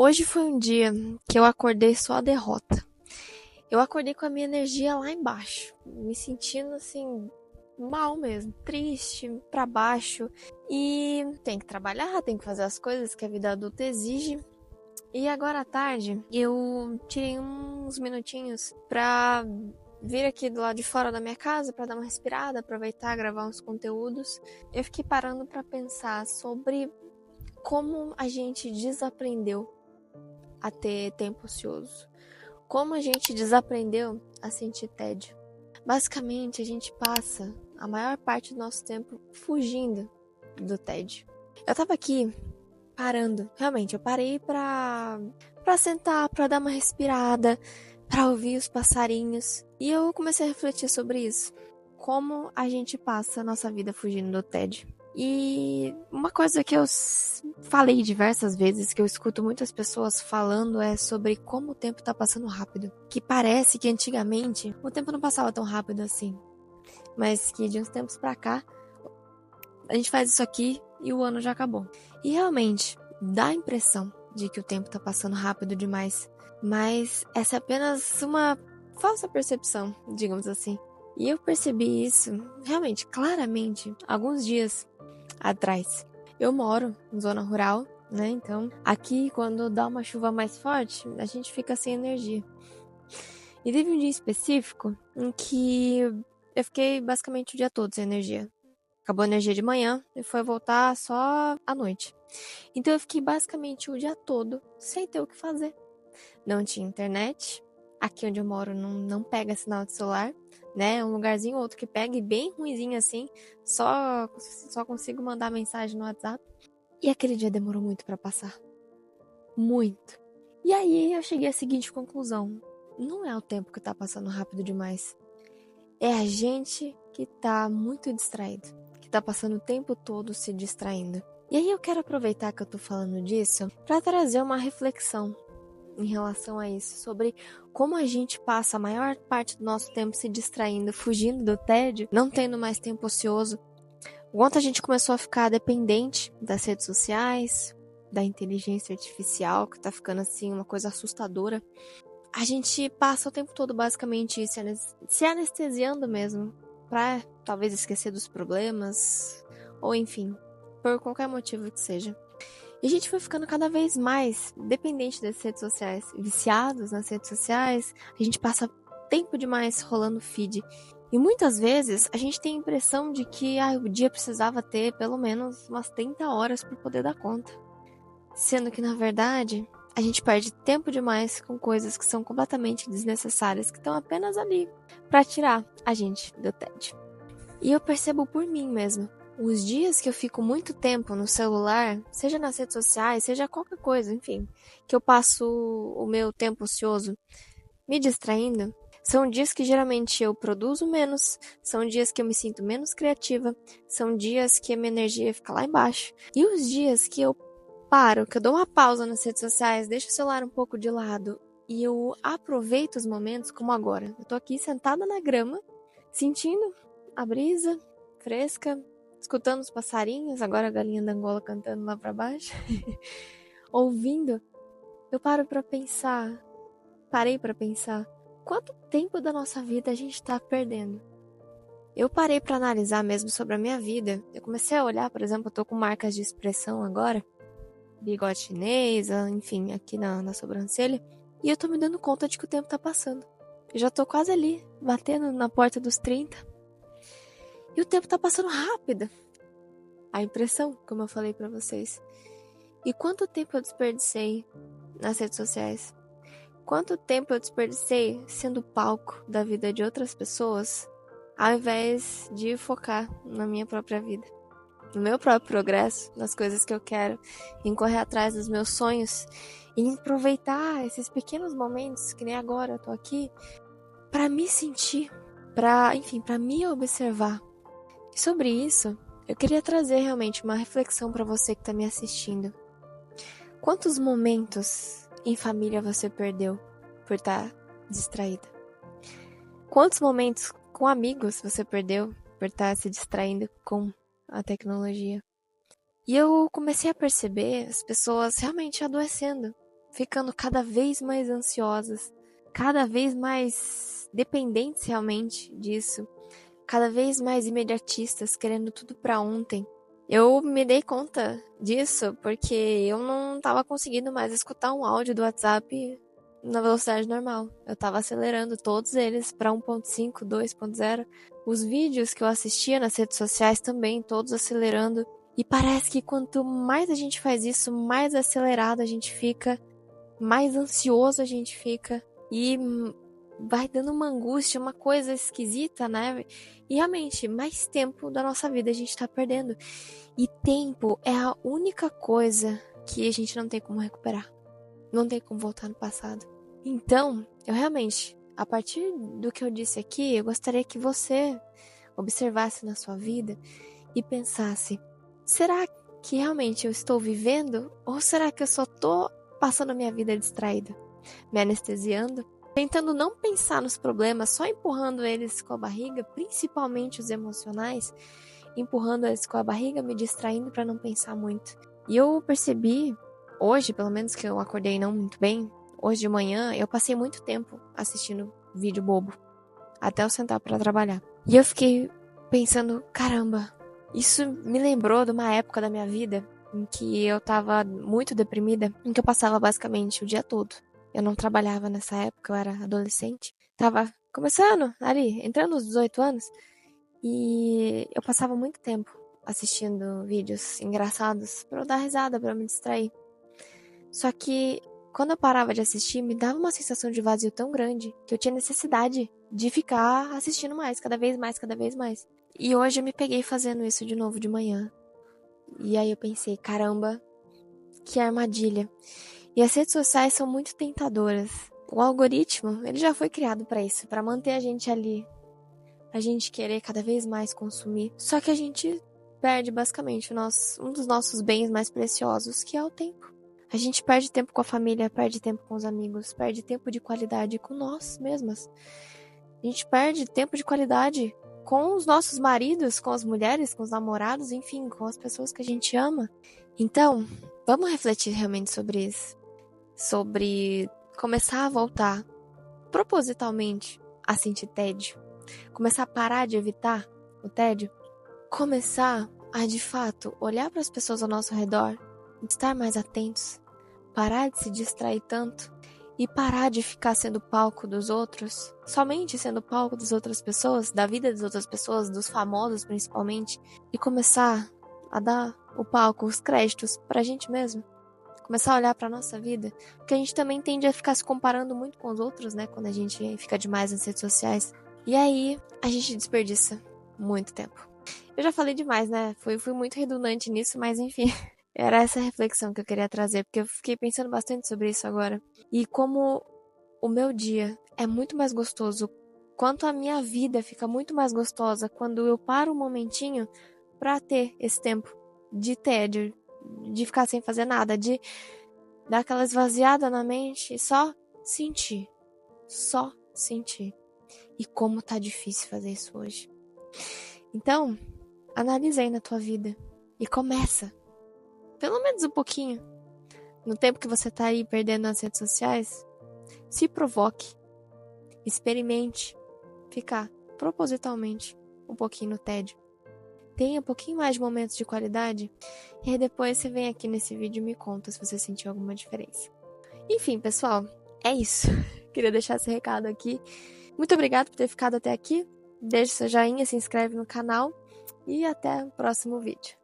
Hoje foi um dia que eu acordei só a derrota. Eu acordei com a minha energia lá embaixo, me sentindo assim, mal mesmo, triste, pra baixo. E tem que trabalhar, tem que fazer as coisas que a vida adulta exige. E agora à tarde, eu tirei uns minutinhos pra vir aqui do lado de fora da minha casa pra dar uma respirada, aproveitar, gravar uns conteúdos. Eu fiquei parando pra pensar sobre como a gente desaprendeu a ter tempo ocioso. Como a gente desaprendeu a sentir tédio. Basicamente, a gente passa a maior parte do nosso tempo fugindo do tédio. Eu tava aqui parando, realmente, eu parei pra sentar, pra dar uma respirada, pra ouvir os passarinhos. E eu comecei a refletir sobre isso. Como a gente passa a nossa vida fugindo do tédio. E uma coisa que eu falei diversas vezes, que eu escuto muitas pessoas falando, é sobre como o tempo tá passando rápido. Que parece que antigamente o tempo não passava tão rápido assim. Mas que de uns tempos pra cá, a gente faz isso aqui e o ano já acabou. E realmente, dá a impressão de que o tempo tá passando rápido demais. Mas essa é apenas uma falsa percepção, digamos assim. E eu percebi isso, realmente, claramente, alguns dias atrás. Eu moro em zona rural, né? Então, aqui quando dá uma chuva mais forte, a gente fica sem energia. E teve um dia específico em que eu fiquei basicamente o dia todo sem energia. Acabou a energia de manhã e foi voltar só à noite. Então eu fiquei basicamente o dia todo sem ter o que fazer. Não tinha internet. Aqui onde eu moro não pega sinal de celular, né? Um lugarzinho ou outro que pega e bem ruinzinho assim. Só consigo mandar mensagem no WhatsApp. E aquele dia demorou muito pra passar. Muito. E aí eu cheguei à seguinte conclusão. Não é o tempo que tá passando rápido demais. É a gente que tá muito distraído. Que tá passando o tempo todo se distraindo. E aí eu quero aproveitar que eu tô falando disso pra trazer uma reflexão em relação a isso, sobre como a gente passa a maior parte do nosso tempo se distraindo, fugindo do tédio, não tendo mais tempo ocioso. O quanto a gente começou a ficar dependente das redes sociais, da inteligência artificial, que tá ficando assim uma coisa assustadora. A gente passa o tempo todo basicamente se anestesiando mesmo, pra talvez esquecer dos problemas, ou enfim, por qualquer motivo que seja. E a gente foi ficando cada vez mais dependente das redes sociais, viciados nas redes sociais, a gente passa tempo demais rolando feed. E muitas vezes a gente tem a impressão de que o dia precisava ter pelo menos umas 30 horas para poder dar conta. Sendo que, na verdade, a gente perde tempo demais com coisas que são completamente desnecessárias, que estão apenas ali para tirar a gente do tédio. E eu percebo por mim mesma. Os dias que eu fico muito tempo no celular, seja nas redes sociais, seja qualquer coisa, enfim, que eu passo o meu tempo ocioso me distraindo, são dias que geralmente eu produzo menos, são dias que eu me sinto menos criativa, são dias que a minha energia fica lá embaixo. E os dias que eu paro, que eu dou uma pausa nas redes sociais, deixo o celular um pouco de lado e eu aproveito os momentos como agora. Eu tô aqui sentada na grama, sentindo a brisa fresca, escutando os passarinhos, agora a galinha da Angola cantando lá pra baixo, ouvindo, eu parei pra pensar, quanto tempo da nossa vida a gente tá perdendo? Eu parei pra analisar mesmo sobre a minha vida. Eu comecei a olhar, por exemplo, eu tô com marcas de expressão agora, bigode chinês, enfim, aqui na sobrancelha, e eu tô me dando conta de que o tempo tá passando. Eu já tô quase ali, batendo na porta dos 30. E o tempo tá passando rápido. A impressão, como eu falei pra vocês. E quanto tempo eu desperdicei nas redes sociais? Quanto tempo eu desperdicei sendo palco da vida de outras pessoas, ao invés de focar na minha própria vida, no meu próprio progresso, nas coisas que eu quero, em correr atrás dos meus sonhos, e em aproveitar esses pequenos momentos, que nem agora eu tô aqui, pra me sentir, pra me observar. E sobre isso, eu queria trazer realmente uma reflexão pra você que tá me assistindo. Quantos momentos em família você perdeu por estar distraída? Quantos momentos com amigos você perdeu por estar se distraindo com a tecnologia? E eu comecei a perceber as pessoas realmente adoecendo ficando cada vez mais ansiosas, cada vez mais dependentes realmente disso, cada vez mais imediatistas, querendo tudo pra ontem. Eu me dei conta disso porque eu não estava conseguindo mais escutar um áudio do WhatsApp na velocidade normal. Eu estava acelerando todos eles para 1.5, 2.0. Os vídeos que eu assistia nas redes sociais também, todos acelerando. E parece que quanto mais a gente faz isso, mais acelerado a gente fica, mais ansioso a gente fica e vai dando uma angústia, uma coisa esquisita, né? E realmente, mais tempo da nossa vida a gente tá perdendo. E tempo é a única coisa que a gente não tem como recuperar. Não tem como voltar no passado. Então, eu realmente, a partir do que eu disse aqui, eu gostaria que você observasse na sua vida e pensasse: será que realmente eu estou vivendo? Ou será que eu só tô passando a minha vida distraída? Me anestesiando? Tentando não pensar nos problemas, só empurrando eles com a barriga, principalmente os emocionais, empurrando eles com a barriga, me distraindo para não pensar muito. E eu percebi, hoje, pelo menos que eu acordei não muito bem, hoje de manhã, eu passei muito tempo assistindo vídeo bobo, até eu sentar para trabalhar. E eu fiquei pensando, caramba, isso me lembrou de uma época da minha vida em que eu tava muito deprimida, em que eu passava basicamente o dia todo. Eu não trabalhava nessa época, eu era adolescente. Tava começando ali, entrando nos 18 anos. E eu passava muito tempo assistindo vídeos engraçados pra eu dar risada, pra eu me distrair. Só que quando eu parava de assistir, me dava uma sensação de vazio tão grande que eu tinha necessidade de ficar assistindo mais, cada vez mais, cada vez mais. E hoje eu me peguei fazendo isso de novo de manhã. E aí eu pensei, caramba, que armadilha. E as redes sociais são muito tentadoras. O algoritmo, ele já foi criado pra isso, pra manter a gente ali, pra gente querer cada vez mais consumir. Só que a gente perde basicamente um dos nossos bens mais preciosos, que é o tempo. A gente perde tempo com a família, perde tempo com os amigos, perde tempo de qualidade com nós mesmas. A gente perde tempo de qualidade com os nossos maridos, com as mulheres, com os namorados, enfim, com as pessoas que a gente ama. Então, vamos refletir realmente sobre isso. Sobre começar a voltar propositalmente a sentir tédio. Começar a parar de evitar o tédio. Começar a, de fato, olhar para as pessoas ao nosso redor, estar mais atentos, parar de se distrair tanto e parar de ficar sendo palco dos outros, somente sendo palco das outras pessoas, da vida das outras pessoas, dos famosos principalmente, e começar a dar o palco, os créditos pra gente mesmo. Começar a olhar pra nossa vida, porque a gente também tende a ficar se comparando muito com os outros, né, quando a gente fica demais nas redes sociais. E aí, a gente desperdiça muito tempo. Eu já falei demais, né? Fui muito redundante nisso, mas enfim. Era essa reflexão que eu queria trazer, porque eu fiquei pensando bastante sobre isso agora. E como o meu dia é muito mais gostoso, quanto a minha vida fica muito mais gostosa quando eu paro um momentinho pra ter esse tempo de tédio, de ficar sem fazer nada, de dar aquela esvaziada na mente e só sentir. Só sentir. E como tá difícil fazer isso hoje. Então, analisa aí na tua vida e começa. Pelo menos um pouquinho. No tempo que você tá aí perdendo nas redes sociais, se provoque. Experimente ficar propositalmente um pouquinho no tédio. Tenha um pouquinho mais de momentos de qualidade e aí depois você vem aqui nesse vídeo e me conta se você sentiu alguma diferença. Enfim, pessoal, é isso. Queria deixar esse recado aqui. Muito obrigada por ter ficado até aqui. Deixe seu joinha, se inscreve no canal e até o próximo vídeo.